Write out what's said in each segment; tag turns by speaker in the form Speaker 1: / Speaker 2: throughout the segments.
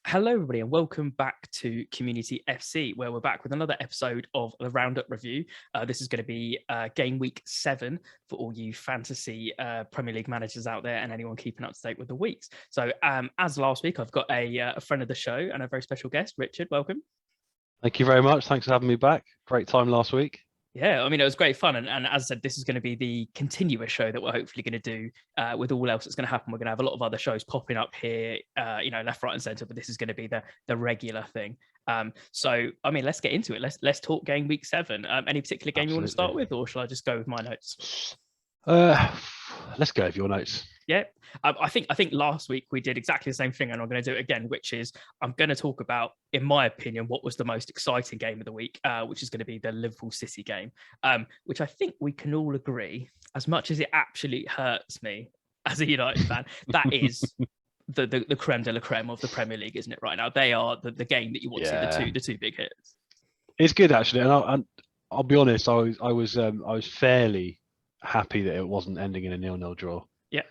Speaker 1: Hello, everybody, and welcome back to Community FC, where we're back with another episode of the Roundup review. This is going to be game week 7 for all you fantasy Premier League managers out there and anyone keeping up to date with the weeks. So, as last week, I've got a friend of the show and a very special guest, Richard. Welcome.
Speaker 2: Thank you very much. Thanks for having me back. Great time last week.
Speaker 1: Yeah, I mean, it was great fun. And as I said, this is going to be the continuous show that we're hopefully going to do with all else that's going to happen. We're going to have a lot of other shows popping up here, left, right, and centre, but this is going to be the regular thing. So, I mean, let's get into it. Let's talk game week 7. Any particular game you want to start with, or shall I just go with my notes?
Speaker 2: Let's go with your notes.
Speaker 1: Yeah, I think last week we did exactly the same thing, and I'm going to do it again, which is I'm going to talk about, in my opinion, what was the most exciting game of the week, which is going to be the Liverpool City game, which I think we can all agree, as much as it absolutely hurts me as a United fan, that is the creme de la creme of the Premier League, isn't it? Right now, they are the game that you want to see, the two big hits.
Speaker 2: It's good actually, and I'll be honest, I was fairly happy that it wasn't ending in a 0-0 draw.
Speaker 1: Yeah.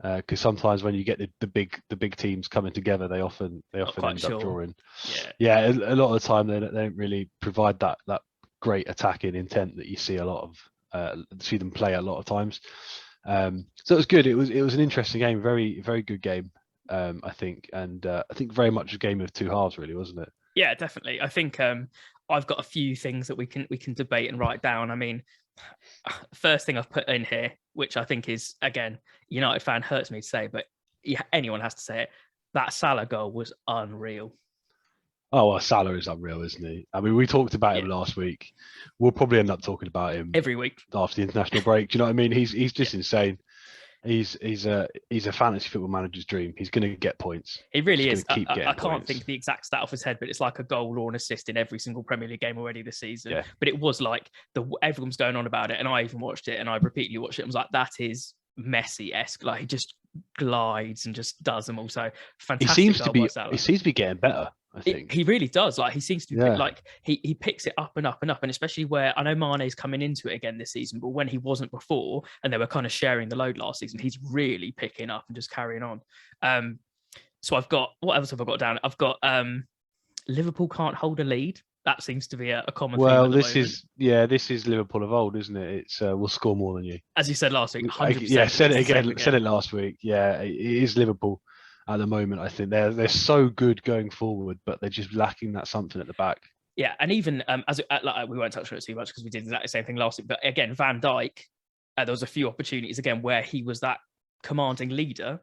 Speaker 2: Because sometimes when you get the big teams coming together, they often end up drawing. Yeah, a lot of the time they don't really provide that great attacking intent that you see see them play a lot of times. So it was good. It was an interesting game, very very good game. I think, and I think very much a game of two halves, really, wasn't it?
Speaker 1: Yeah, definitely. I think I've got a few things that we can debate and write down. I mean, first thing I've put in here, which I think is, again, United fan, hurts me to say, but anyone has to say it, that Salah goal was unreal.
Speaker 2: Oh, well, Salah is unreal, isn't he? I mean, we talked about him last week. We'll probably end up talking about him
Speaker 1: every week
Speaker 2: after the international break. Do you know what I mean? He's just insane. He's a fantasy football manager's dream. He's going to get points.
Speaker 1: He really is. I can't think the exact stat off his head, but it's like a goal or an assist in every single Premier League game already this season. Yeah. But it was like everyone's going on about it, and I even watched it, and I repeatedly watched it. I was like, that is Messi-esque. Like, he just glides and just does them all. So fantastic.
Speaker 2: He seems to be getting better. I think
Speaker 1: he really does. Like, he seems to be like he picks it up and up and up, and especially where I know Mane's coming into it again this season, but when he wasn't before, and they were kind of sharing the load last season, he's really picking up and just carrying on. So I've got, what else have I got down? I've got Liverpool can't hold a lead. That seems to be a common thing.
Speaker 2: Well, this is Liverpool of old, isn't it? It's we'll score more than you,
Speaker 1: as you said last week. 100%.
Speaker 2: Yeah, said it again. Said it last week. Yeah, it is Liverpool. At the moment, I think they're so good going forward, but they're just lacking that something at the back.
Speaker 1: Yeah, and even we won't touch on it too much because we did exactly the same thing last week. But again, Van Dijk, there was a few opportunities again where he was that commanding leader.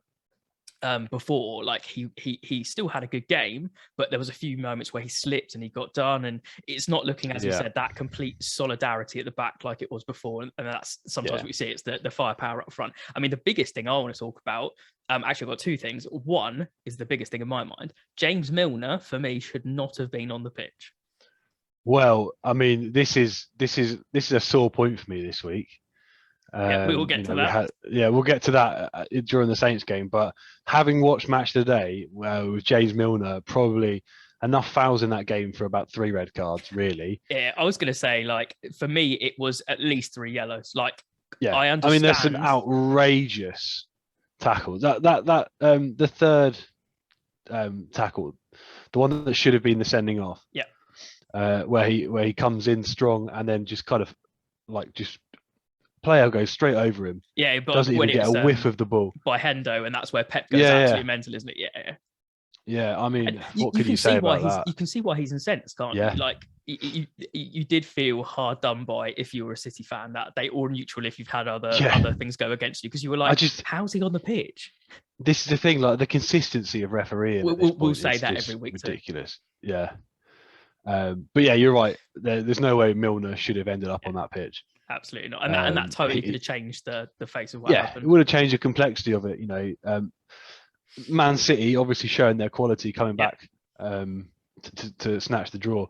Speaker 1: Before, like he still had a good game, but there was a few moments where he slipped and he got done, and it's not looking, as you said, that complete solidarity at the back like it was before, and that's sometimes what we see. It's the firepower up front. I mean, the biggest thing I want to talk about, actually I've got two things. One is the biggest thing in my mind. James Milner, for me, should not have been on the pitch.
Speaker 2: Well, I mean, this is a sore point for me this week.
Speaker 1: We will get to that.
Speaker 2: We'll get to that during the Saints game. But having watched Match Today with James Milner, probably enough fouls in that game for about 3 red cards, really.
Speaker 1: Yeah, I was going to say, like, for me, it was at least 3 yellows. Like,
Speaker 2: I understand. I mean, there's some outrageous tackles. The third tackle, the one that should have been the sending off.
Speaker 1: Yeah.
Speaker 2: Where he comes in strong and then just kind of like player goes straight over him.
Speaker 1: Yeah, but
Speaker 2: doesn't even get a whiff of the ball
Speaker 1: by Hendo, and that's where Pep goes absolutely mental, isn't it?
Speaker 2: Yeah. I mean, what can you say about that?
Speaker 1: You can see why he's incensed, can't you? Like, you did feel hard done by if you were a City fan that day, or neutral if you've had other things go against you, because you were like, how's he on the pitch?
Speaker 2: This is the thing, like the consistency of refereeing.
Speaker 1: We'll say that every week.
Speaker 2: Ridiculous. Too. Yeah. But yeah, you're right. There's no way Milner should have ended up on that pitch.
Speaker 1: Absolutely not. And that totally could have changed the face of what happened.
Speaker 2: It would have changed the complexity of it. You know, Man City obviously showing their quality coming back to snatch the draw.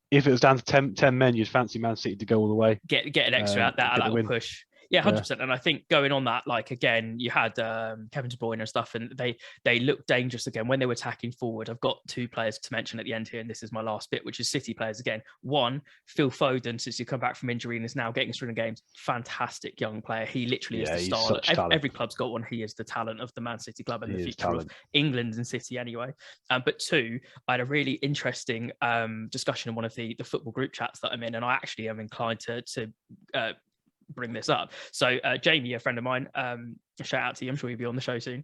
Speaker 2: If it was down to 10 men, you'd fancy Man City to go all the way.
Speaker 1: Get an extra that little push. Yeah, 100%. And I think going on that, like, again, you had Kevin De Bruyne and stuff, and they looked dangerous again when they were attacking forward. I've got two players to mention at the end here, and this is my last bit, which is City players again. One, Phil Foden, since he come back from injury and is now getting through the games, fantastic young player. He literally is the star. Every club's got one. He is the talent of the Man City club and the future of England and City anyway. But two, I had a really interesting discussion in one of the football group chats that I'm in, and I actually am inclined to bring this up. So Jamie, a friend of mine, shout out to you, I'm sure you'll be on the show soon,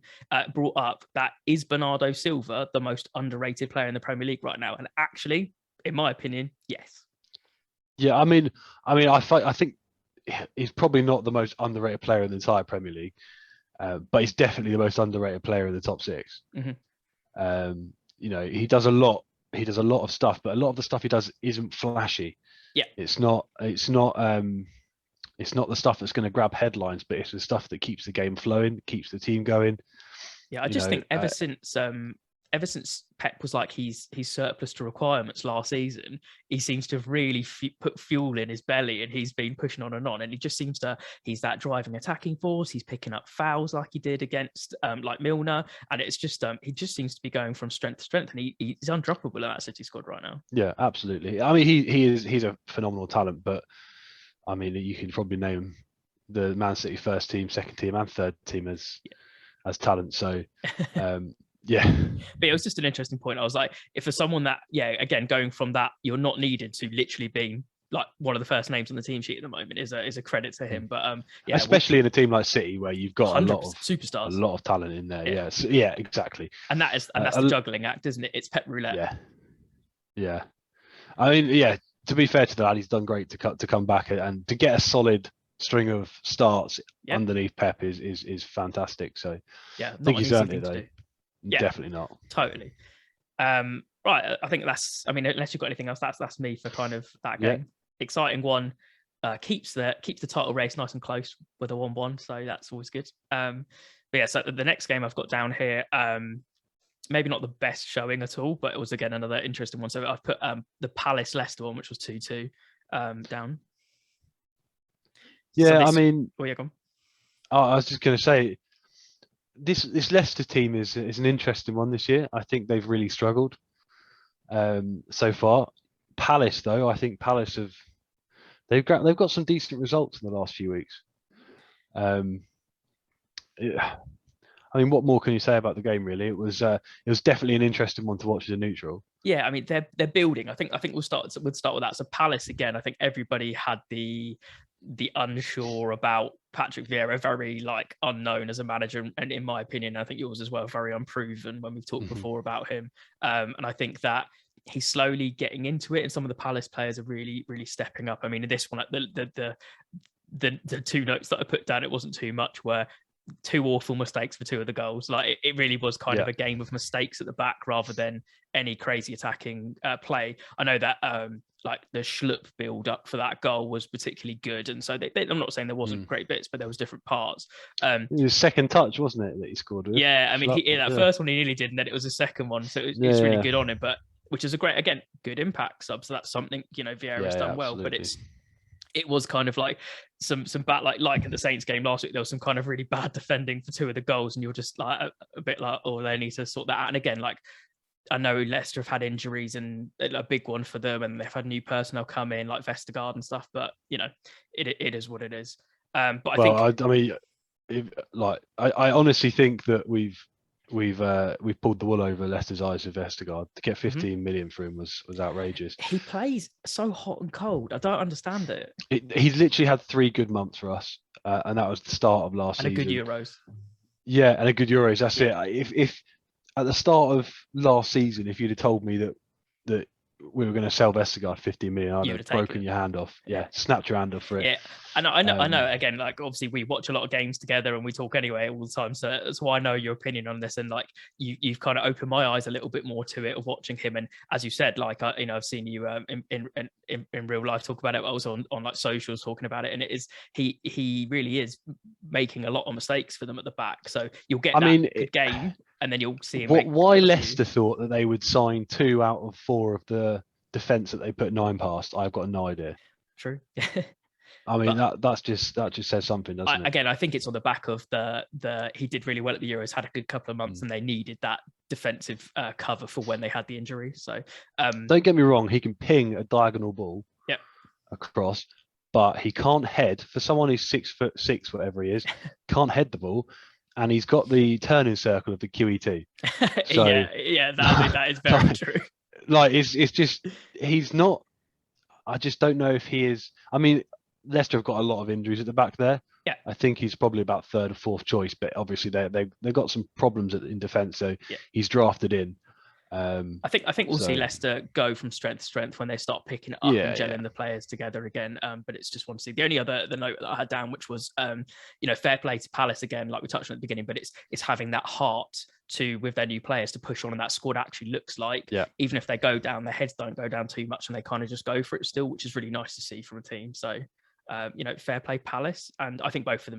Speaker 1: brought up that is Bernardo Silva the most underrated player in the Premier League right now? And actually, in my opinion, yes.
Speaker 2: Yeah, I mean, I think he's probably not the most underrated player in the entire Premier League, but he's definitely the most underrated player in the top six.
Speaker 1: Mm-hmm.
Speaker 2: You know, he does a lot. He does a lot of stuff, but a lot of the stuff he does isn't flashy.
Speaker 1: Yeah,
Speaker 2: it's not the stuff that's going to grab headlines, but it's the stuff that keeps the game flowing, keeps the team going.
Speaker 1: Yeah, I just think ever since Pep was like he's surplus to requirements last season, he seems to have really put fuel in his belly, and he's been pushing on, and he just seems to, he's that driving attacking force. He's picking up fouls like he did against like Milner, and it's just he just seems to be going from strength to strength, and he's undroppable in that City squad right now.
Speaker 2: Yeah, absolutely. I mean, he's a phenomenal talent, but I mean, you can probably name the Man City first team, second team, and third team as talent. So, yeah.
Speaker 1: But it was just an interesting point. I was like, if for someone that, again, going from that, you're not needed to literally being like one of the first names on the team sheet at the moment is a credit to him. But
Speaker 2: especially in a team like City where you've got a lot of
Speaker 1: superstars,
Speaker 2: a lot of talent in there. Yeah, so, yeah, exactly.
Speaker 1: And that's the juggling act, isn't it? It's Pep roulette.
Speaker 2: Yeah. I mean, to be fair to the lad, he's done great to come back and to get a solid string of starts underneath Pep is fantastic. So
Speaker 1: yeah,
Speaker 2: I think he's earned it though. Yeah, definitely not.
Speaker 1: Totally. Right. I think that's. I mean, unless you've got anything else, that's me for kind of that game. Yeah. Exciting one. Keeps the title race nice and close with a 1-1, so that's always good. But yeah, so the next game I've got down here. Maybe not the best showing at all, but it was again another interesting one. So I've put the Palace Leicester one, which was 2-2 down.
Speaker 2: Yeah, so I mean,
Speaker 1: go on.
Speaker 2: I was just going to say, this Leicester team is an interesting one this year. I think they've really struggled so far. Palace, though, I think Palace they've got some decent results in the last few weeks. I mean, what more can you say about the game? Really, it was definitely an interesting one to watch as a neutral.
Speaker 1: Yeah, I mean, they're building. I think we'll start with that. So Palace again. I think everybody had the unsure about Patrick Vieira, very like unknown as a manager, and in my opinion, I think yours as well, very unproven when we've talked before about him. And I think that he's slowly getting into it, and some of the Palace players are really, really stepping up. I mean, in this one, the two notes that I put down, it wasn't too much, were two awful mistakes for two of the goals. Like it really was kind of a game of mistakes at the back rather than any crazy attacking play. I know that like the Schlupp build up for that goal was particularly good, and so I'm not saying there wasn't great bits, but there was different parts. It
Speaker 2: was second touch, wasn't it, that he scored with?
Speaker 1: Yeah, I mean, that first one he nearly did, and then it was the second one, so it's really good on him. But which is a great, again, good impact sub. So that's something Vieira's done well, but it was kind of like some bad, like at the Saints game last week, there was some kind of really bad defending for two of the goals, and you're just like a bit like, oh, they need to sort that out. And again, like I know Leicester have had injuries and a big one for them, and they've had new personnel come in like Vestergaard and stuff, but it is what it is. But I honestly think that we've pulled the wool over Leicester's eyes with Vestergaard. To get 15 million for him was outrageous. He plays so hot and cold. I don't understand it.
Speaker 2: He's literally had 3 good months for us, and that was the start of last season.
Speaker 1: And a good Euros.
Speaker 2: Yeah, and a good Euros. That's it. If at the start of last season, if you'd have told me that we were going to sell Vestergaard 15 million, I'd have broken your hand off. Yeah, snapped your hand off for it.
Speaker 1: Yeah, I know. Again, like obviously we watch a lot of games together and we talk anyway all the time, so that's why I know your opinion on this. And like you've kind of opened my eyes a little bit more to it of watching him. And as you said, like I've seen you in real life talk about it. I was on like socials talking about it, and it is he really is making a lot of mistakes for them at the back. So you'll get good game. And then you'll see him.
Speaker 2: Why Leicester thought that they would sign 2 out of 4 of the defence that they put 9 past, I've got no idea.
Speaker 1: True.
Speaker 2: I mean, that just says something, doesn't it?
Speaker 1: Again, I think it's on the back of he did really well at the Euros, had a good couple of months, and they needed that defensive cover for when they had the injury. So
Speaker 2: don't get me wrong, he can ping a diagonal ball across, but he can't head. For someone who's 6'6", whatever he is, can't head the ball, and he's got the turning circle of the QET. So,
Speaker 1: that is very true.
Speaker 2: Like it's just he's not. I just don't know if he is. I mean, Leicester have got a lot of injuries at the back there.
Speaker 1: Yeah,
Speaker 2: I think he's probably about third or fourth choice, but obviously they've got some problems in defence, so he's drafted in.
Speaker 1: I think we'll see Leicester go from strength to strength when they start picking it up and gelling the players together again. But it's just one to see. The only other note that I had down, which was fair play to Palace again, like we touched on at the beginning, but it's having that heart to, with their new players, to push on, and that squad actually looks like even if they go down, their heads don't go down too much, and they kind of just go for it still, which is really nice to see from a team. So fair play Palace, and I think both of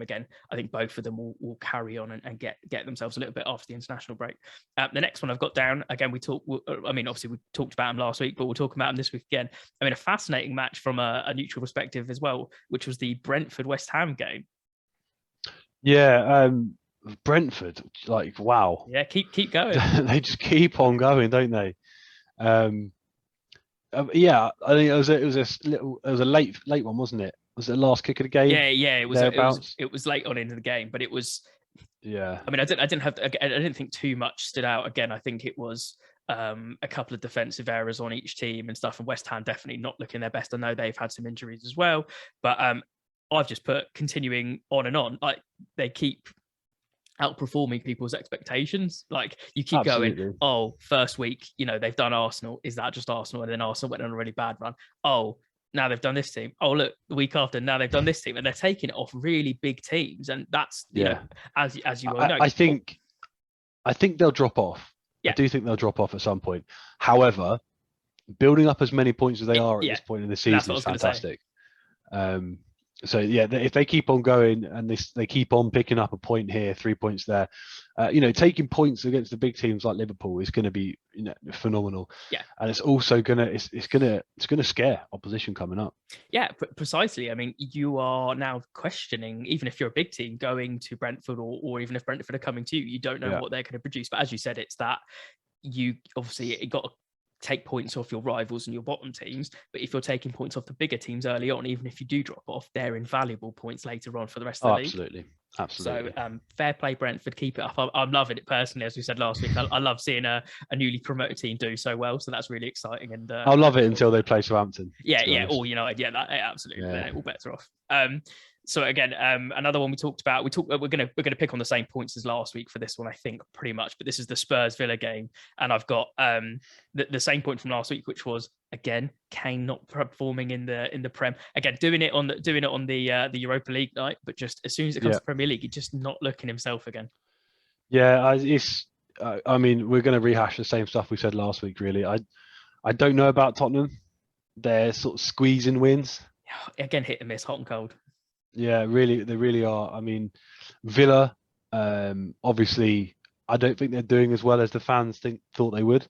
Speaker 1: them will carry on and get themselves a little bit after the international break. The next one I've got down, again, obviously we talked about him last week, but we'll talk about him this week again. I mean, a fascinating match from a neutral perspective as well, which was the Brentford West Ham game.
Speaker 2: Brentford, like, wow.
Speaker 1: Yeah, keep going.
Speaker 2: They just keep on going, don't they? I think it was a late one, wasn't it? Was it the last kick of the game?
Speaker 1: Yeah, it was late on into the game, but it was.
Speaker 2: Yeah.
Speaker 1: I mean, I didn't think too much stood out. Again, I think it was a couple of defensive errors on each team and stuff, and West Ham definitely not looking their best. I know they've had some injuries as well, but I've just put continuing on and on. Like, they keep outperforming people's expectations. Like, you keep going, first week, they've done Arsenal. Is that just Arsenal? And then Arsenal went on a really bad run. Now they've done this team. Look, the week after, now they've done this team, and they're taking it off really big teams. And that's, as you well know.
Speaker 2: I think they'll drop off. Yeah. I do think they'll drop off at some point. However, building up as many points as they are at this point in the season is fantastic. So if they keep on going and they keep on picking up a point here, 3 points there, taking points against the big teams like Liverpool is going to be phenomenal. Yeah, and it's also gonna scare opposition coming up.
Speaker 1: Yeah, precisely. I mean, you are now questioning, even if you're a big team going to Brentford, or even if Brentford are coming to you, you don't know what they're going to produce. But as you said, it's that you obviously got to take points off your rivals and your bottom teams, but if you're taking points off the bigger teams early on, even if you do drop off, they're invaluable points later on for the rest of the league.
Speaker 2: Absolutely.
Speaker 1: So fair play Brentford, keep it up. I'm loving it personally, as we said last week. I love seeing a newly promoted team do so well, so that's really exciting. And
Speaker 2: I'll love it until they play Southampton.
Speaker 1: Or United, absolutely. Then it all bets are off. So again, another one we talked about. We're gonna pick on the same points as last week for this one, I think, pretty much. But this is the Spurs Villa game, and I've got the same point from last week, which was again Kane not performing in the Prem. Again, doing it on the Europa League night, but just as soon as it comes to Premier League, he's just not looking himself again.
Speaker 2: Yeah, I mean, we're going to rehash the same stuff we said last week. Really, I don't know about Tottenham. They're sort of squeezing wins.
Speaker 1: Again, hit and miss, hot and cold.
Speaker 2: Yeah, really, they really are. I mean, Villa, obviously, I don't think they're doing as well as the fans thought they would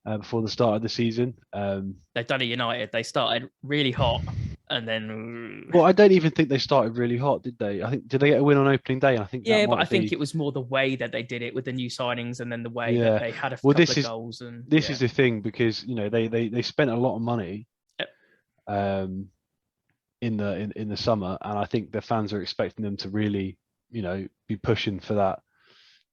Speaker 2: before the start of the season.
Speaker 1: They've done it United. They started really hot, and then.
Speaker 2: Well, I don't even think they started really hot, did they? Did they get a win on opening day? I think.
Speaker 1: Yeah, but I think it was more the way that they did it with the new signings, and then the way that they had a couple of goals. And
Speaker 2: this is the thing, because they spent a lot of money. In the summer, and I think the fans are expecting them to really, be pushing for that.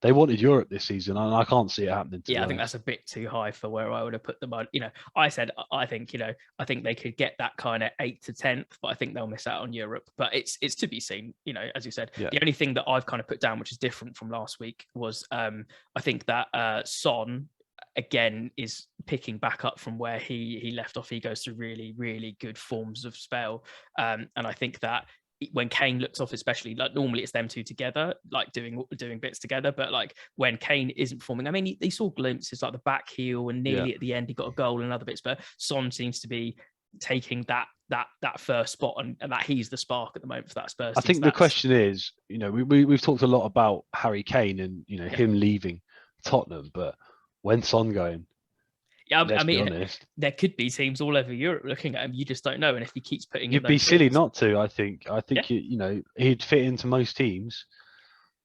Speaker 2: They wanted Europe this season, and I can't see it happening.
Speaker 1: I think that's a bit too high for where I would have put them on. I think they could get that kind of 8th to 10th, but I think they'll miss out on Europe. But it's to be seen. As you said, the only thing that I've kind of put down, which is different from last week, was I think that Son again is picking back up from where he left off. He goes through really, really good forms of spell, and I think that when Kane looks off, especially, like, normally it's them two together, like doing bits together, but like when Kane isn't performing, I mean, he saw glimpses like the back heel, and nearly at the end he got a goal and other bits, but Son seems to be taking that first spot, and that he's the spark at the moment for that Spurs team.
Speaker 2: I think the question is, we've talked a lot about Harry Kane and him leaving Tottenham, but when's Son going?
Speaker 1: Yeah, I mean, there could be teams all over Europe looking at him. You just don't know, and if he keeps putting,
Speaker 2: you'd be silly not to. I think he'd fit into most teams.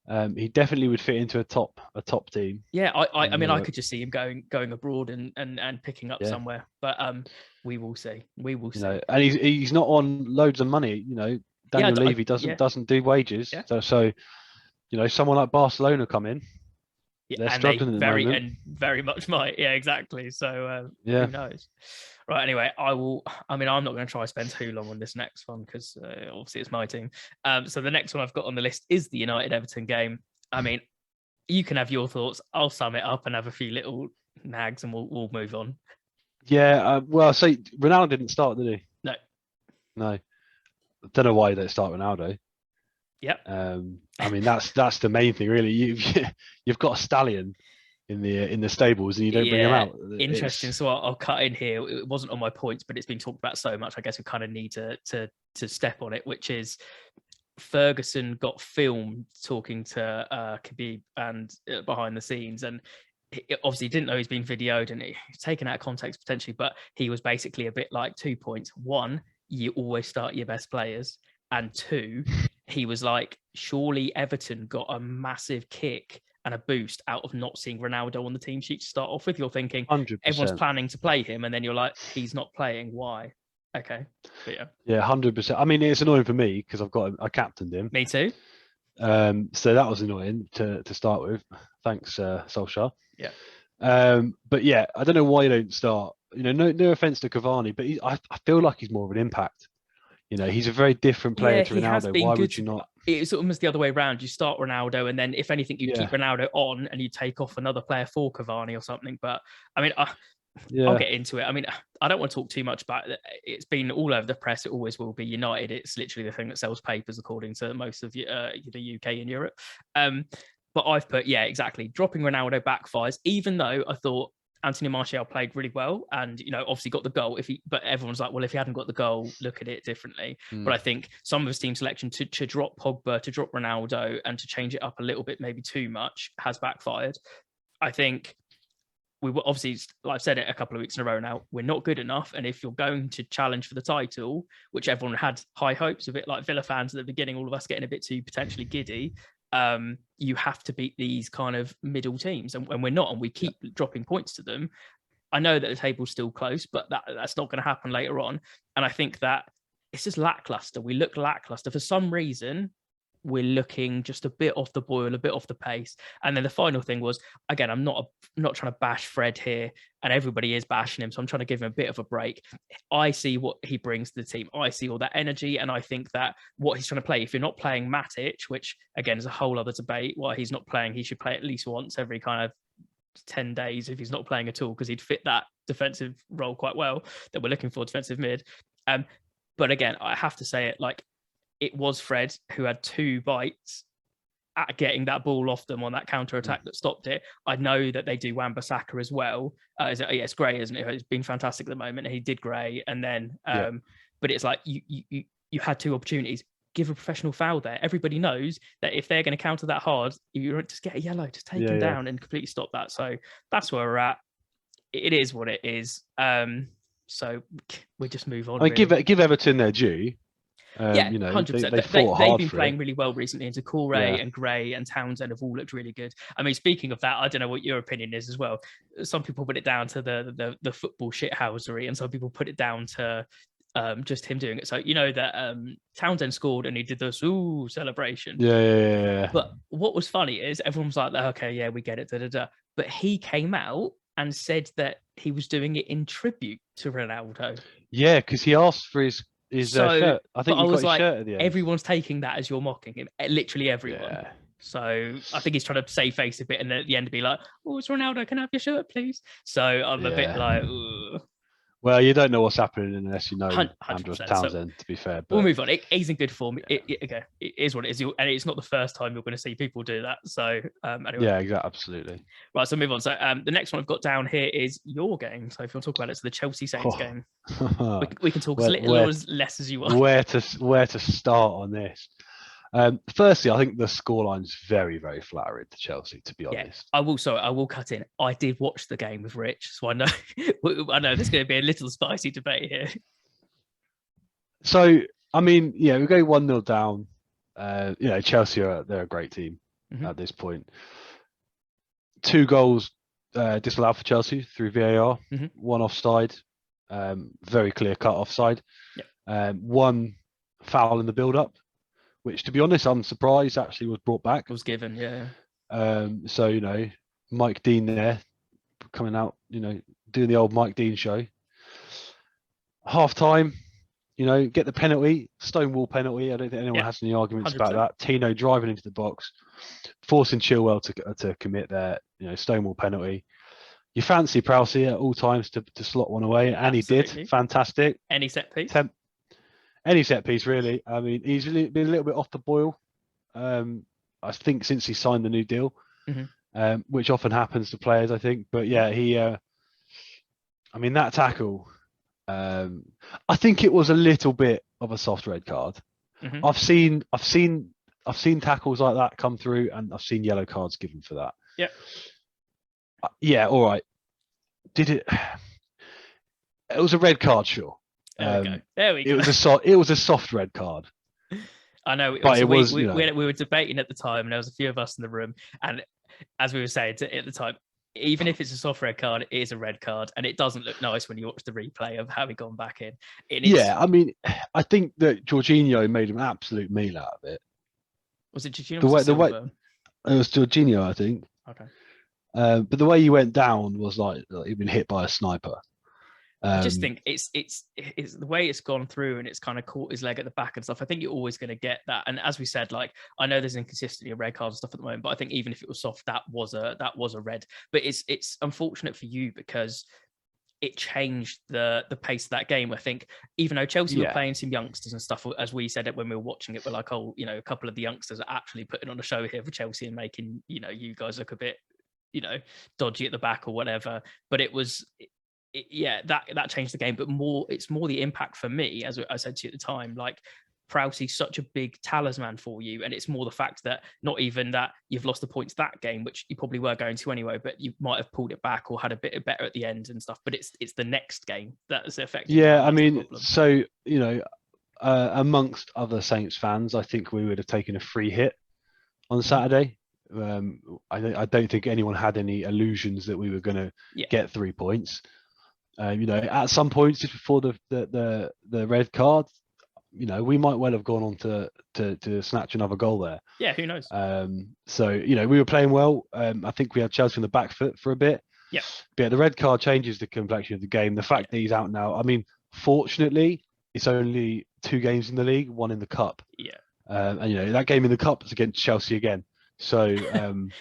Speaker 2: He definitely would fit into a top team.
Speaker 1: Yeah, I mean, I could just see him going abroad and picking up somewhere, but we will see. We will see.
Speaker 2: And he's not on loads of money. Daniel Levy doesn't do wages, so someone like Barcelona come in.
Speaker 1: Yeah,
Speaker 2: they're struggling
Speaker 1: very much might. Yeah, exactly. So who knows? Right. Anyway, I'm not going to try to spend too long on this next one because obviously it's my team. So the next one I've got on the list is the United Everton game. I mean, you can have your thoughts. I'll sum it up and have a few little nags, and we'll move on.
Speaker 2: Yeah. So Ronaldo didn't start, did he? No. I don't know why he didn't start Ronaldo.
Speaker 1: Yep.
Speaker 2: I mean, that's the main thing, really. You've got a stallion in the stables, and you don't bring him out.
Speaker 1: Interesting. So I'll cut in here. It wasn't on my points, but it's been talked about so much. I guess we kind of need to step on it, which is Ferguson got filmed talking to Khabib and behind the scenes, and obviously didn't know he's been videoed and he's taken out of context potentially, but he was basically a bit like 2 points. One, you always start your best players, and two, he was like, surely Everton got a massive kick and a boost out of not seeing Ronaldo on the team sheet to start off with. You're thinking
Speaker 2: 100%.
Speaker 1: Everyone's planning to play him, and then you're like, he's not playing. Why? Okay, but
Speaker 2: yeah, 100%. I mean, it's annoying for me because I captained him.
Speaker 1: Me too.
Speaker 2: So that was annoying to start with. Thanks, Solskjaer.
Speaker 1: Yeah.
Speaker 2: But yeah, I don't know why you don't start. No offense to Cavani, but I feel like he's more of an impact. He's a very different player to Ronaldo. Why would you not?
Speaker 1: It's almost the other way around. You start Ronaldo, and then if anything, you keep Ronaldo on, and you take off another player for Cavani or something. But I mean, I'll get into it. I mean, I don't want to talk too much about it. It's been all over the press. It always will be. United, it's literally the thing that sells papers, according to most of the UK and Europe. But I've put, exactly. Dropping Ronaldo backfires, even though I thought Anthony Martial played really well and, obviously got the goal. But everyone's like, well, if he hadn't got the goal, look at it differently. But I think some of his team selection to drop Pogba, to drop Ronaldo, and to change it up a little bit, maybe too much, has backfired. I think we were obviously, like I've said it a couple of weeks in a row now, we're not good enough. And if you're going to challenge for the title, which everyone had high hopes, a bit like Villa fans at the beginning, all of us getting a bit too potentially giddy, you have to beat these kind of middle teams, and we're not, and we keep dropping points to them. I know that the table's still close, but that's not going to happen later on. And I think that it's just lackluster. We look lackluster for some reason. We're looking just a bit off the boil, a bit off the pace. And then the final thing was, again, I'm not trying to bash Fred here, and everybody is bashing him, so I'm trying to give him a bit of a break. I see what he brings to the team. I see all that energy, and I think that what he's trying to play, if you're not playing Matic, which again is a whole other debate, why he's not playing, he should play at least once every kind of 10 days if he's not playing at all, because he'd fit that defensive role quite well that we're looking for, defensive mid. But again, I have to say it, like, it was Fred who had 2 bites at getting that ball off them on that counter-attack that stopped it. I know that they do Wan-Bissaka as well. It's Gray, isn't it? It's been fantastic at the moment. He did Gray. And then, but it's like you had 2 opportunities. Give a professional foul there. Everybody knows that if they're going to counter that hard, you just get a yellow, just take him down and completely stop that. So that's where we're at. It is what it is. So we just move on.
Speaker 2: I mean, really. Give Everton their due.
Speaker 1: 100%. They've been playing really well recently, and Doucouré and Gray and Townsend have all looked really good. I mean, speaking of that, I don't know what your opinion is as well. Some people put it down to the football shithousery, and some people put it down to just him doing it. So that Townsend scored and he did this celebration.
Speaker 2: Yeah.
Speaker 1: But what was funny is everyone's like, okay, yeah, we get it, But he came out and said that he was doing it in tribute to Ronaldo.
Speaker 2: Yeah, because he asked for his shirt. I think he got his shirt at the end.
Speaker 1: Everyone's taking that as you're mocking him. Literally everyone. Yeah. So I think he's trying to save face a bit, and at the end be like, "Oh, it's Ronaldo. Can I have your shirt, please?" So I'm a bit like, ugh.
Speaker 2: Well, you don't know what's happening unless you know Andrew Townsend, to be fair. But
Speaker 1: we'll move on. He's in good form. It is what it is. And it's not the first time you're going to see people do that. So anyway.
Speaker 2: Yeah, exactly. Absolutely.
Speaker 1: Right, so move on. So the next one I've got down here is your game. So if you want to talk about it, it's the Chelsea Saints game. We can talk as little or as less as you want.
Speaker 2: Where to start on this? Firstly, I think the scoreline's very, very flattering to Chelsea, to be honest.
Speaker 1: I will cut in. I did watch the game with Rich, so I know there's going to be a little spicy debate here.
Speaker 2: So, I mean, we go 1-0 down. Chelsea they're a great team at this point. 2 goals disallowed for Chelsea through VAR. 1 offside, very clear cut offside. One foul in the build-up, which, to be honest, I'm surprised actually was brought back.
Speaker 1: It was given, yeah.
Speaker 2: So, Mike Dean there coming out, doing the old Mike Dean show. Half time, get the penalty, Stonewall penalty. I don't think anyone has any arguments 100%. About that. Tino driving into the box, forcing Chilwell to commit their, Stonewall penalty. You fancy Prowse at all times to slot one away, and Absolutely. He did. Fantastic.
Speaker 1: Any set piece?
Speaker 2: Any set piece, really. I mean, he's been a little bit off the boil. I think since he signed the new deal, which often happens to players, I think. But yeah, that tackle. I think it was a little bit of a soft red card. I've seen tackles like that come through, and I've seen yellow cards given for that.
Speaker 1: Yeah.
Speaker 2: Yeah. All right. Did it? It was a red card, sure.
Speaker 1: There we go.
Speaker 2: It was a soft red card.
Speaker 1: I know, but we were debating at the time, and there was a few of us in the room, and as we were saying at the time, even if it's a soft red card, it is a red card, and it doesn't look nice when you watch the replay of how he gone back in.
Speaker 2: I think that Jorginho made an absolute meal out of it.
Speaker 1: Was it Jorginho?
Speaker 2: It was Jorginho, I think.
Speaker 1: Okay.
Speaker 2: But the way he went down was like he'd been hit by a sniper.
Speaker 1: I just think it's the way it's gone through, and it's kind of caught his leg at the back and stuff. I think you're always going to get that. And as we said, like, I know there's inconsistency of red cards and stuff at the moment, but I think even if it was soft, that was a red. But it's unfortunate for you because it changed the pace of that game. I think even though Chelsea were playing some youngsters and stuff, as we said it when we were watching it, we're like, oh, a couple of the youngsters are actually putting on a show here for Chelsea and making, you guys look a bit, dodgy at the back or whatever. But it was... that changed the game, but it's more the impact for me, as I said to you at the time. Like, Prowse's such a big talisman for you, and it's more the fact that not even that you've lost the points that game, which you probably were going to anyway, but you might have pulled it back or had a bit better at the end and stuff. But it's the next game that is affecting.
Speaker 2: Yeah, I mean, so amongst other Saints fans, I think we would have taken a free hit on Saturday. I don't think anyone had any illusions that we were going to get 3 points. At some points just before the red card, we might well have gone on to snatch another goal there.
Speaker 1: Yeah, who knows?
Speaker 2: So we were playing well. I think we had Chelsea on the back foot for a bit.
Speaker 1: Yeah.
Speaker 2: But the red card changes the complexion of the game. The fact that he's out now. I mean, fortunately, it's only 2 games in the league, 1 in the cup.
Speaker 1: Yeah.
Speaker 2: And that game in the cup is against Chelsea again. So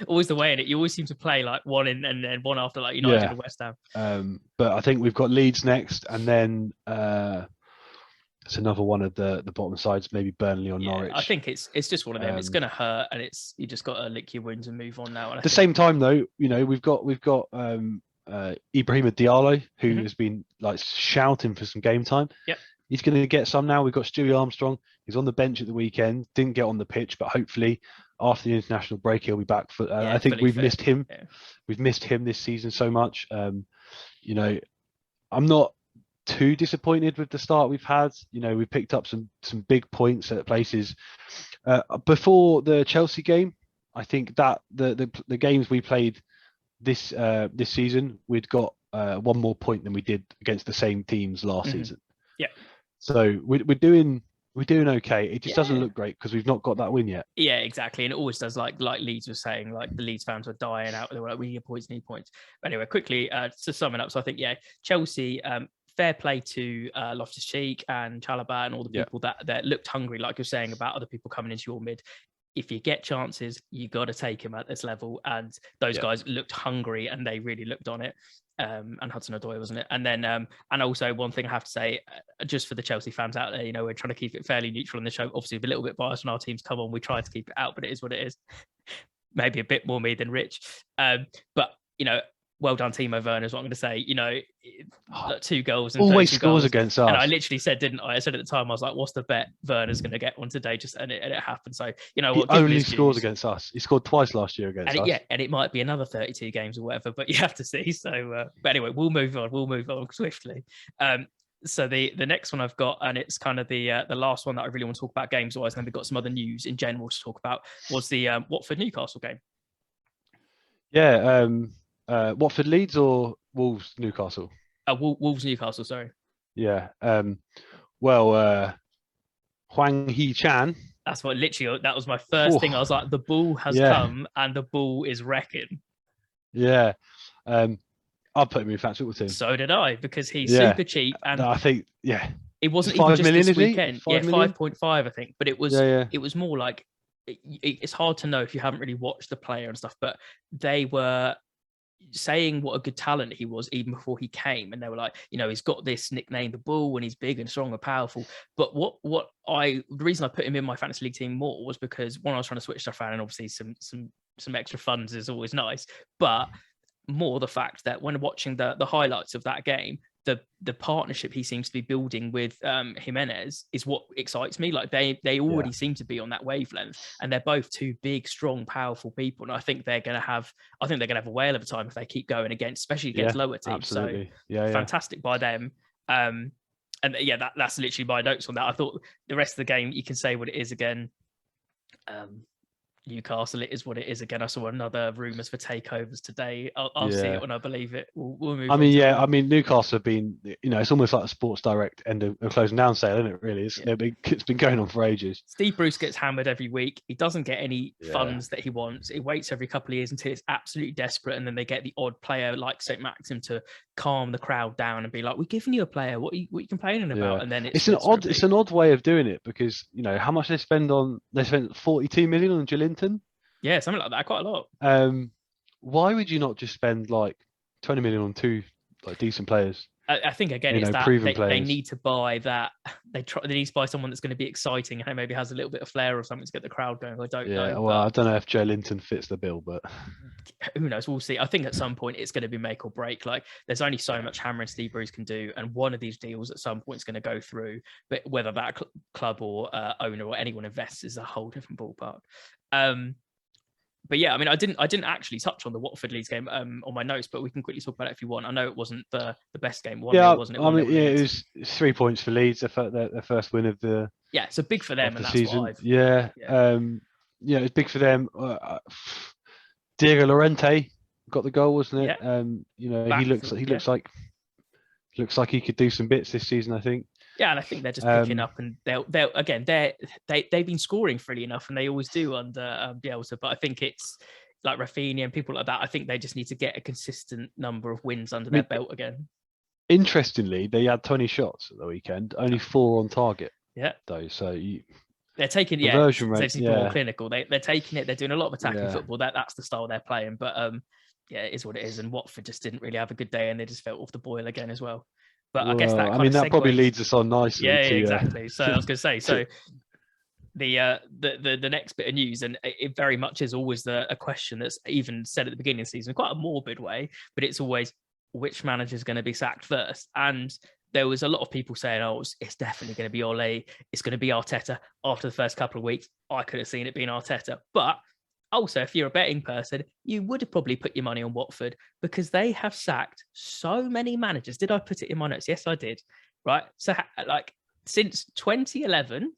Speaker 1: always the way in it. You always seem to play like 1 in and then 1 after, like United and West Ham.
Speaker 2: But I think we've got Leeds next, and then it's another one of the bottom sides, maybe Burnley or Norwich.
Speaker 1: I think it's just one of them. It's going to hurt, and you just got to lick your wounds and move on now. And
Speaker 2: at the same time, though, we've got Ibrahima Diallo, who has been like shouting for some game time.
Speaker 1: Yep.
Speaker 2: He's going to get some now. We've got Stewie Armstrong. He's on the bench at the weekend. Didn't get on the pitch, but hopefully after the international break, he'll be back. I think we've missed him. Yeah. We've missed him this season so much. I'm not too disappointed with the start we've had. We picked up some big points at places. Before the Chelsea game, I think that the games we played this season, we'd got 1 more point than we did against the same teams last season.
Speaker 1: Yeah.
Speaker 2: So we're doing okay. It just doesn't look great because we've not got that win yet.
Speaker 1: Yeah, exactly. And it always does, like Leeds was saying, like the Leeds fans were dying out. They were like, we need points. But anyway, quickly to sum it up. So I think, Chelsea, fair play to Loftus-Cheek and Chalobah and all the people that looked hungry, like you're saying about other people coming into your mid. If you get chances, you got to take them at this level. And those guys looked hungry and they really looked on it. And Hudson-Odoi, wasn't it? And then, and also one thing I have to say, just for the Chelsea fans out there, we're trying to keep it fairly neutral on the show. Obviously, a little bit biased when our teams come on. We try to keep it out, but it is what it is. Maybe a bit more me than Rich. But, well done, Timo Werner, is what I'm going to say. You know, 2 goals and
Speaker 2: always
Speaker 1: 32
Speaker 2: scores
Speaker 1: goals
Speaker 2: against us.
Speaker 1: And I literally said, didn't I? I said at the time, I was like, what's the bet Werner's going to get one today? And it happened. So, you know what?
Speaker 2: He only scores against us. He scored twice last year against us.
Speaker 1: Yeah, and it might be another 32 games or whatever, but you have to see. So, but anyway, we'll move on swiftly. So the next one I've got, and it's kind of the last one that I really want to talk about games-wise, and then we've got some other news in general to talk about, was the Watford-Newcastle game.
Speaker 2: Yeah, Watford Leeds or Wolves Newcastle?
Speaker 1: Wolves Newcastle, sorry.
Speaker 2: Yeah. Well, Hwang Hee-chan.
Speaker 1: That's what literally, that was my first thing. I was like, the ball has come and the ball is wrecking.
Speaker 2: Yeah. I'll put him in fantasy football team.
Speaker 1: So did I, because he's super cheap. And
Speaker 2: I think,
Speaker 1: it wasn't
Speaker 2: even
Speaker 1: 5
Speaker 2: just million,
Speaker 1: this weekend.
Speaker 2: 5.5,
Speaker 1: I think. But it was it was more like, it's hard to know if you haven't really watched the player and stuff, but they were saying what a good talent he was even before he came, and they were like, you know, he's got this nickname, the Bull, and he's big and strong and powerful. But the reason I put him in my fantasy league team more was because, one, I was trying to switch stuff around, and obviously some extra funds is always nice, but more the fact that when watching the highlights of that game, the partnership he seems to be building with Jimenez is what excites me. Like they already seem to be on that wavelength, and they're both 2 big, strong, powerful people. And I think they're going to have a whale of a time if they keep going especially against lower teams.
Speaker 2: Absolutely.
Speaker 1: So fantastic by them. And that's literally my notes on that. I thought the rest of the game, you can say what it is again. Newcastle, it is what it is again. I saw another rumours for takeovers today. I'll see it when I believe it. We'll move on.
Speaker 2: I mean, Newcastle have been, you know, it's almost like a Sports Direct end of closing down sale, isn't it? Really, it's been going on for ages.
Speaker 1: Steve Bruce gets hammered every week. He doesn't get any funds that he wants. He waits every couple of years until it's absolutely desperate, and then they get the odd player like St. Maxim to calm the crowd down and be like, "We're giving you a player. What are you complaining about?" And then it's
Speaker 2: an odd way of doing it, because, you know, how much they spent 42 million on Joelinton.
Speaker 1: Yeah, something like that. Quite a lot.
Speaker 2: Why would you not just spend like 20 million on 2 like decent players?
Speaker 1: I think again, it's that they need to buy that. They need to buy someone that's going to be exciting and maybe has a little bit of flair or something to get the crowd going. I don't know.
Speaker 2: Well, I don't know if Joelinton fits the bill, but
Speaker 1: who knows? We'll see. I think at some point it's going to be make or break. Like, there's only so much hammering Steve Bruce can do, and one of these deals at some point is going to go through. But whether that club or owner or anyone invests is a whole different ballpark. But yeah, I mean, I didn't actually touch on the Watford Leeds game on my notes, but we can quickly talk about it if you want. I know it wasn't the best game.
Speaker 2: It was 3 points for Leeds. Their first win of the
Speaker 1: so big for them, and that's
Speaker 2: season.
Speaker 1: What
Speaker 2: it's big for them. Diego Llorente got the goal, wasn't it? You know, he looks like he could do some bits this season, I think.
Speaker 1: Yeah, and I think they're just picking up, and they've been scoring freely enough, and they always do under Bielsa. But I think it's like Rafinha and people like that. I think they just need to get a consistent number of wins under their belt again.
Speaker 2: Interestingly, they had 20 shots at the weekend, only 4 on target.
Speaker 1: Yeah,
Speaker 2: though. So
Speaker 1: they're taking
Speaker 2: conversion rate,
Speaker 1: more clinical. They're taking it. They're doing a lot of attacking football. That's the style they're playing. But it is what it is. And Watford just didn't really have a good day, and they just felt off the boil again as well. But I guess that probably
Speaker 2: leads us on nicely.
Speaker 1: Exactly. So I was going to say, so the next bit of news, and it very much is always a question that's even said at the beginning of the season, quite a morbid way, but it's always, which manager is going to be sacked first? And there was a lot of people saying, "Oh, it's definitely going to be Ole. It's going to be Arteta." After the first couple of weeks, I could have seen it being Arteta, but also, if you're a betting person, you would have probably put your money on Watford, because they have sacked so many managers. Did I put it in my notes? Yes, I did. Right. So, like, since 2011,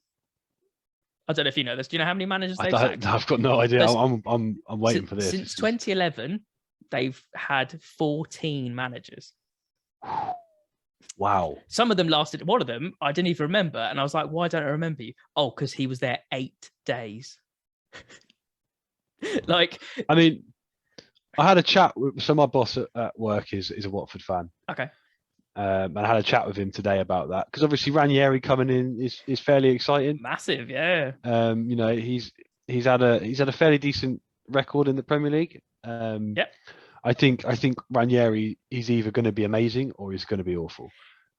Speaker 1: I don't know if you know this. Do you know how many managers they've sacked?
Speaker 2: I've got no idea. I'm waiting for this.
Speaker 1: Since 2011, they've had 14 managers.
Speaker 2: Wow.
Speaker 1: Some of them lasted. One of them, I didn't even remember. And I was like, why don't I remember you? Oh, because he was there 8 days. Like,
Speaker 2: I mean, I had a chat with my boss at work is a Watford fan.
Speaker 1: Okay.
Speaker 2: And I had a chat with him today about that, because obviously Ranieri coming in is fairly exciting.
Speaker 1: Massive, yeah.
Speaker 2: You know, he's had a fairly decent record in the Premier League.
Speaker 1: Yep.
Speaker 2: I think Ranieri is either going to be amazing or he's going to be awful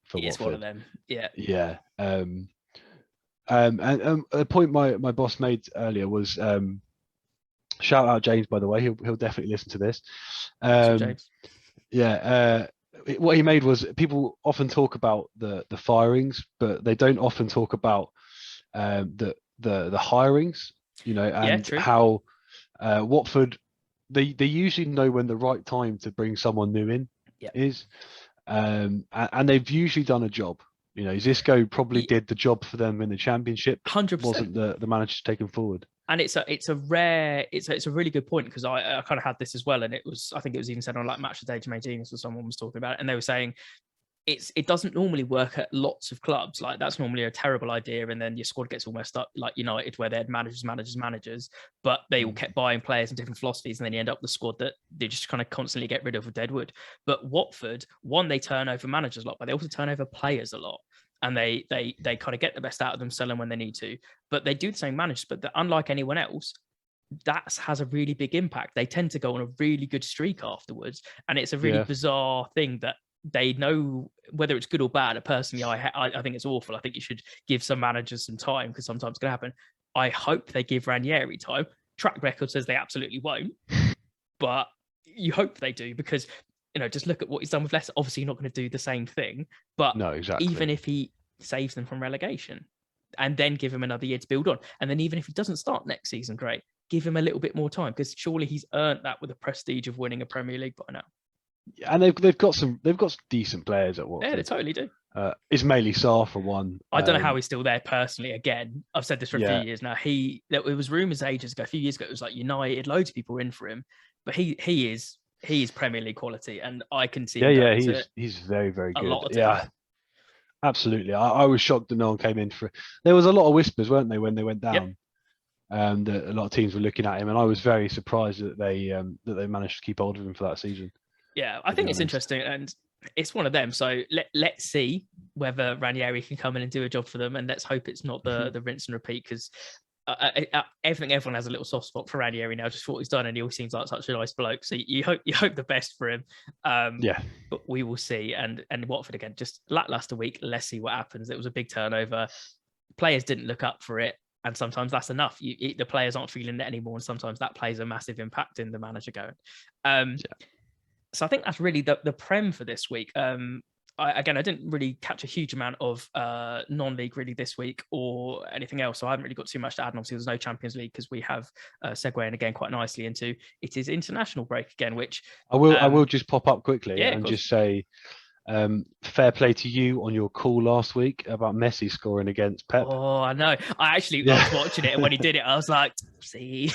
Speaker 2: for Watford.
Speaker 1: It's one of them. Yeah.
Speaker 2: Yeah. And a point my boss made earlier was shout out James, by the way. He'll definitely listen to this.
Speaker 1: James.
Speaker 2: Yeah. What he made was, people often talk about the firings, but they don't often talk about the hirings, and how Watford, they usually know when the right time to bring someone new in is, and they've usually done a job. Xisco probably did the job for them in the Championship.
Speaker 1: 100%.
Speaker 2: Wasn't the manager taken forward.
Speaker 1: And it's a really good point, because I kind of had this as well, and I think it was even said on like Match of the Day, Jermaine Genius or someone was talking about it, and they were saying it doesn't normally work at lots of clubs. Like, that's normally a terrible idea, and then your squad gets all messed up, like United, where they had managers, but they all kept buying players and different philosophies, and then you end up with the squad that they just kind of constantly get rid of dead wood. But Watford, one, they turn over managers a lot, but they also turn over players a lot. And they kind of get the best out of them, sell them when they need to. But they do the same managers, but unlike anyone else, that has a really big impact. They tend to go on a really good streak afterwards. And it's a really bizarre thing that they know whether it's good or bad. Personally, I think it's awful. I think you should give some managers some time, because sometimes it's going to happen. I hope they give Ranieri time. Track record says they absolutely won't. But you hope they do, because just look at what he's done with Leicester. Obviously, you're not going to do the same thing, but
Speaker 2: no, exactly.
Speaker 1: Even if he saves them from relegation, and then give him another year to build on, and then even if he doesn't start next season, great, give him a little bit more time, because surely he's earned that with the prestige of winning a Premier League by now.
Speaker 2: And they've got some decent players at Watford.
Speaker 1: Yeah, they totally do.
Speaker 2: Ismaili Sarr for one.
Speaker 1: I don't know how he's still there personally. Again, I've said this for a few years now. It was rumours ages ago, a few years ago, it was like United, loads of people were in for him, but he is Premier League quality, and I can see.
Speaker 2: He's very, very good.
Speaker 1: A lot of teams.
Speaker 2: Absolutely. I was shocked that no one came in for it. There was a lot of whispers, weren't they, when they went down?
Speaker 1: Yep.
Speaker 2: And a lot of teams were looking at him, and I was very surprised that they managed to keep hold of him for that season.
Speaker 1: Yeah, I think it's interesting, and it's one of them. So let's see whether Ranieri can come in and do a job for them, and let's hope it's not the rinse and repeat, because everyone has a little soft spot for Ranieri now, just for what he's done, and he always seems like such a nice bloke. So you hope the best for him. But we will see. And Watford, again, just lackluster week. Let's see what happens. It was a big turnover. Players didn't look up for it, and sometimes that's enough. The players aren't feeling it anymore, and sometimes that plays a massive impact in the manager going. So I think that's really the Prem for this week. I didn't really catch a huge amount of non-league really this week or anything else, so I haven't really got too much to add. And obviously, there's no Champions League, because we have segueing again quite nicely into it is international break again, which
Speaker 2: I will just pop up quickly and just say fair play to you on your call last week about Messi scoring against Pep.
Speaker 1: Oh, I know. I was watching it, and when he did it, I was like, see.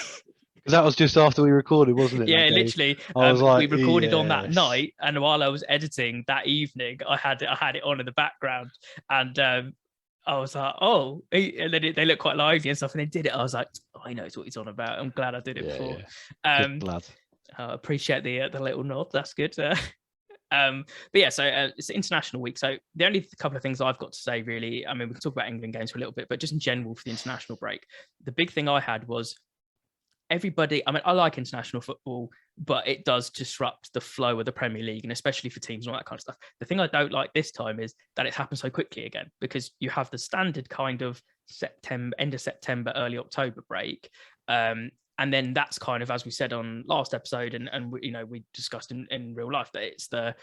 Speaker 2: Because that was just after we recorded, wasn't it?
Speaker 1: Yeah, literally. We recorded on that night, and while I was editing that evening, I had it on in the background, and I was like, oh, and then they look quite lively and stuff, and they did it. I was like, oh, he knows what he's on about. I'm glad I did it before.
Speaker 2: Yeah. Glad.
Speaker 1: I appreciate the little nod. That's good. But yeah, so it's international week. So the only couple of things I've got to say, really, I mean, we can talk about England games for a little bit, but just in general for the international break, the big thing I had was everybody. I mean, I like international football, but it does disrupt the flow of the Premier League, and especially for teams and all that kind of stuff. The thing I don't like this time is that it's happened so quickly again, because you have the standard kind of end of September, early October break. And then that's kind of, as we said on last episode, and we discussed in real life, that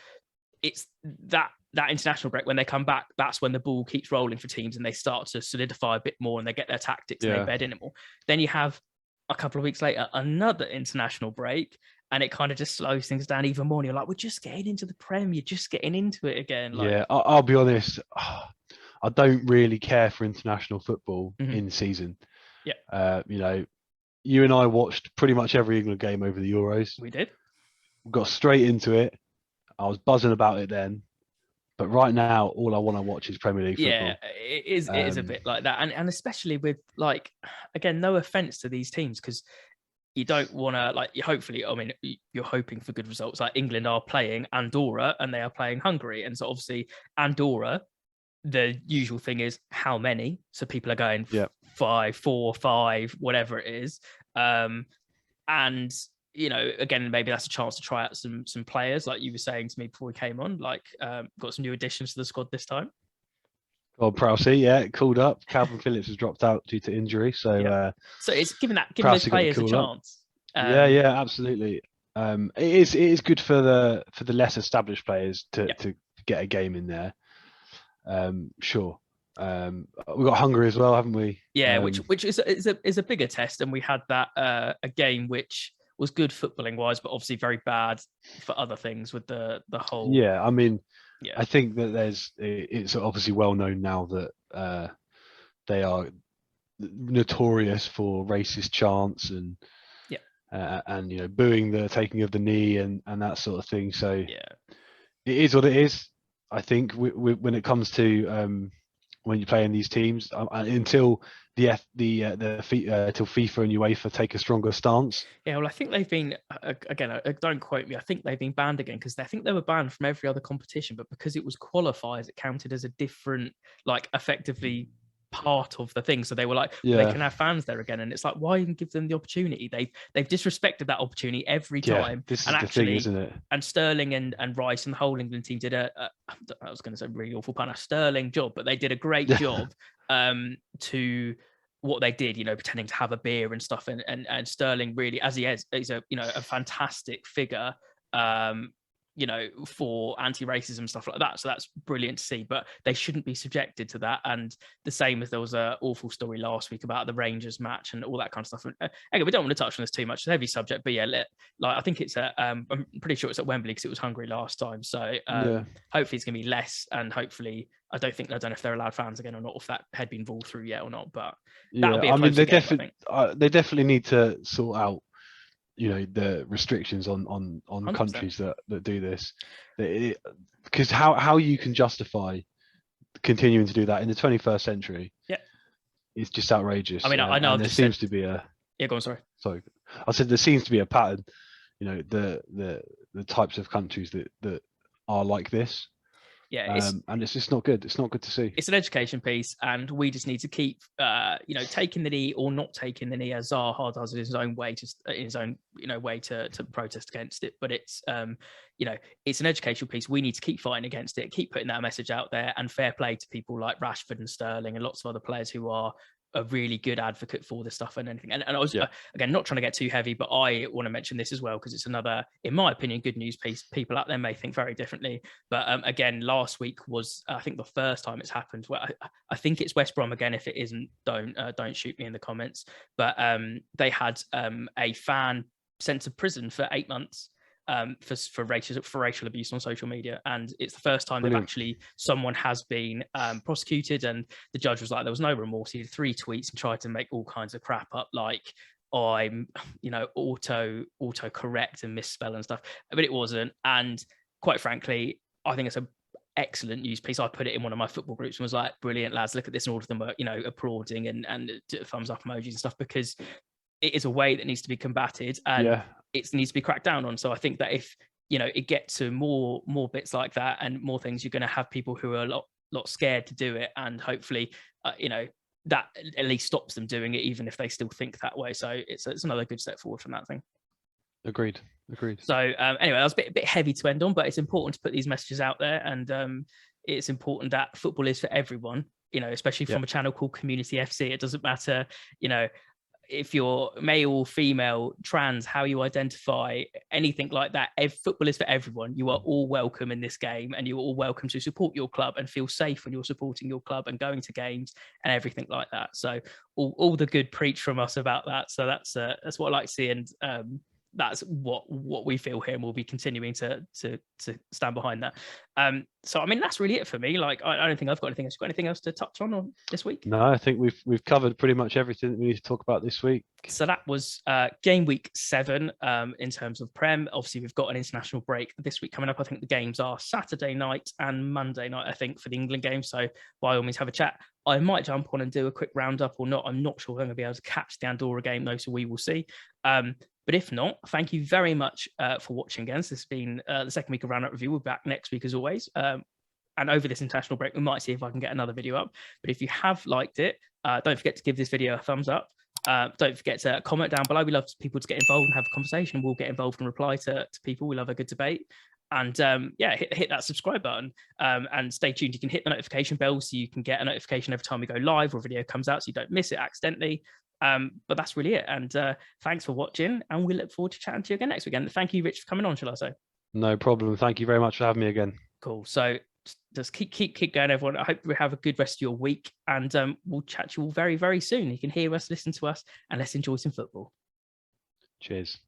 Speaker 1: it's that international break, when they come back, that's when the ball keeps rolling for teams and they start to solidify a bit more and they get their tactics and they bed in it more. Then you have a couple of weeks later another international break, and it kind of just slows things down even more. And you're like, we're just getting into the Prem, you're just getting into it again.
Speaker 2: Yeah, I'll be honest, I don't really care for international football in season.
Speaker 1: Yeah.
Speaker 2: You and I watched pretty much every England game over the Euros.
Speaker 1: We did.
Speaker 2: We got straight into it. I was buzzing about it then. But right now, all I want to watch is Premier League football.
Speaker 1: Yeah, it is a bit like that. And especially with, like, again, no offense to these teams, because you don't want to, like, hopefully, I mean, you're hoping for good results. Like, England are playing Andorra and they are playing Hungary. And so obviously Andorra, the usual thing is how many? So people are going 5, 4, 5, whatever it is. And again, maybe that's a chance to try out some players, like you were saying to me before we came on, like got some new additions to the squad this time.
Speaker 2: Oh, Prowsey, called up. Calvin Phillips has dropped out due to injury, so
Speaker 1: so it's giving those players a chance.
Speaker 2: Yeah, absolutely. It is good for the less established players to get a game in there. Sure. We've got Hungary as well, haven't we?
Speaker 1: Yeah, which is a bigger test, and we had that a game which was good footballing wise, but obviously very bad for other things with the whole.
Speaker 2: Yeah, I mean, I think that it's obviously well known now that they are notorious for racist chants and booing the taking of the knee and that sort of thing. So
Speaker 1: it
Speaker 2: is what it is. I think when it comes to when you're playing these teams, until till FIFA and UEFA take a stronger stance.
Speaker 1: Yeah, well, I think they've been again. Don't quote me. I think they've been banned again because I think they were banned from every other competition, but because it was qualifiers, it counted as a different, like, effectively part of the thing. So they were like, they can have fans there again, and it's like, why even give them the opportunity? They've disrespected that opportunity every time.
Speaker 2: This is the thing, isn't it?
Speaker 1: And Sterling and Rice and the whole England team did I was going to say really awful pun, a sterling job, but they did a great job to what they did, pretending to have a beer and stuff, and Sterling really, as he is a fantastic figure, for anti-racism stuff like that. So that's brilliant to see, but they shouldn't be subjected to that. And the same as there was an awful story last week about the Rangers match and all that kind of stuff. Again, we don't want to touch on this too much. It's a heavy subject, but I think it's I'm pretty sure it's at Wembley because it was Hungary last time. So hopefully it's going to be less, and hopefully I don't know if they're allowed fans again or not, if that had been ruled through yet or not. But that'll be
Speaker 2: they definitely need to sort out the restrictions on 100%. Countries that do this, because how you can justify continuing to do that in the 21st century it's just outrageous.
Speaker 1: I mean, I know
Speaker 2: there seems to be a
Speaker 1: go on, sorry
Speaker 2: I said there seems to be a pattern, the types of countries that are like this. And it's just not good. It's not good to see.
Speaker 1: It's an education piece, and we just need to keep, taking the knee or not taking the knee, as Zaha does in his own way, way to protest against it. But it's, it's an educational piece. We need to keep fighting against it, keep putting that message out there, and fair play to people like Rashford and Sterling and lots of other players who are a really good advocate for this stuff and anything. And I was again not trying to get too heavy, but I want to mention this as well because it's another, in my opinion, good news piece. People out there may think very differently, but again, last week was I think the first time it's happened. Well, I think it's West Brom again. If it isn't, don't shoot me in the comments. But they had a fan sent to prison for 8 months. For racial abuse on social media, and it's the first time someone has been prosecuted, and the judge was like, there was no remorse. He did 3 tweets and tried to make all kinds of crap up, like I'm auto correct and misspell and stuff, but it wasn't. And quite frankly, I think it's a excellent news piece. I put it in one of my football groups and was like, brilliant lads, look at this, and all of them were applauding and thumbs up emojis and stuff, because it is a way that needs to be combated, and it needs to be cracked down on. So I think that if it gets to more bits like that and more things, you're going to have people who are a lot scared to do it, and hopefully that at least stops them doing it, even if they still think that way. So it's another good step forward from that thing.
Speaker 2: Agreed.
Speaker 1: So anyway, that was a bit heavy to end on, but it's important to put these messages out there, and it's important that football is for everyone, especially from a channel called Community FC. It doesn't matter if you're male, female, trans, how you identify, anything like that. Football is for everyone. You are all welcome in this game, and you're all welcome to support your club and feel safe when you're supporting your club and going to games and everything like that. So all the good preach from us about that. So that's what I like to see, and that's what we feel here, and we'll be continuing to stand behind that. So I mean, that's really it for me. Like, I don't think I've got anything else. Got anything else to touch on this week?
Speaker 2: No, I think we've covered pretty much everything that we need to talk about this week.
Speaker 1: So that was game week 7 in terms of Prem. Obviously, we've got an international break this week coming up. I think the games are Saturday night and Monday night, I think, for the England game. So by all means, have a chat. I might jump on and do a quick roundup or not. I'm not sure I'm going to be able to catch the Andorra game though, so we will see. But if not, thank you very much for watching again. This has been the second week of Roundup Review. We're back next week as always. And over this international break, we might see if I can get another video up. But if you have liked it, don't forget to give this video a thumbs up. Don't forget to comment down below. We love people to get involved and have a conversation. We'll get involved and reply to people. We love a good debate. And hit that subscribe button and stay tuned. You can hit the notification bell so you can get a notification every time we go live or a video comes out, so you don't miss it accidentally. But that's really it. And thanks for watching, and we look forward to chatting to you again next weekend. Thank you, Rich, for coming on, shall I say?
Speaker 2: No problem. Thank you very much for having me again.
Speaker 1: Cool. So just keep going, everyone. I hope you have a good rest of your week, and we'll chat to you all very, very soon. You can hear us, listen to us, and let's enjoy some football.
Speaker 2: Cheers.